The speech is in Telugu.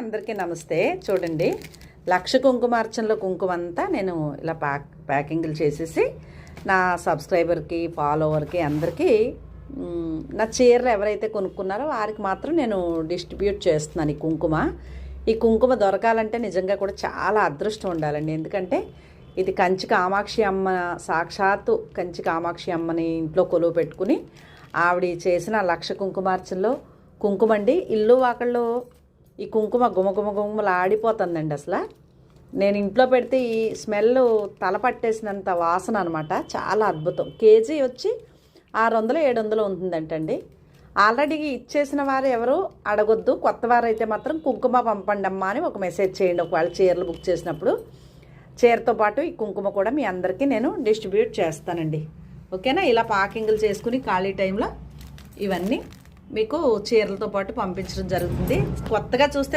అందరికీ నమస్తే. చూడండి, లక్ష కుంకుమార్చనలో కుంకుమ అంతా నేను ఇలా ప్యాకింగ్లు చేసేసి నా సబ్స్క్రైబర్కి, ఫాలోవర్కి అందరికీ నా చీరలు ఎవరైతే కొనుక్కున్నారో వారికి మాత్రం నేను డిస్ట్రిబ్యూట్ చేస్తున్నాను. ఈ కుంకుమ దొరకాలంటే నిజంగా కూడా చాలా అదృష్టం ఉండాలండి. ఎందుకంటే ఇది కంచి కామాక్షి అమ్మ, సాక్షాత్తు కంచి కామాక్షి అమ్మని ఇంట్లో కొలువు పెట్టుకుని ఆవిడ చేసిన లక్ష కుంకుమార్చనలో కుంకుమండి. ఇల్లు వాకల్లో ఈ కుంకుమ గుమగుమలు ఆడిపోతుందండి. అసలు నేను ఇంట్లో పెడితే ఈ స్మెల్ తల పట్టేసినంత వాసన అనమాట. చాలా అద్భుతం. కేజీ వచ్చి 600-700 ఉంటుందంటండి. ఆల్రెడీ ఇచ్చేసిన వారు ఎవరు అడగొద్దు. కొత్త వారు అయితే మాత్రం కుంకుమ పంపండి అమ్మా అని ఒక మెసేజ్ చేయండి. ఒకవేళ చీరలు బుక్ చేసినప్పుడు చీరతో పాటు ఈ కుంకుమ కూడా మీ అందరికీ నేను డిస్ట్రిబ్యూట్ చేస్తానండి. ఓకేనా? ఇలా ప్యాకింగ్లు చేసుకుని ఖాళీ టైంలో ఇవన్నీ మీకు చీరలతో పాటు పంపించడం జరుగుతుంది. కొత్తగా చూస్తే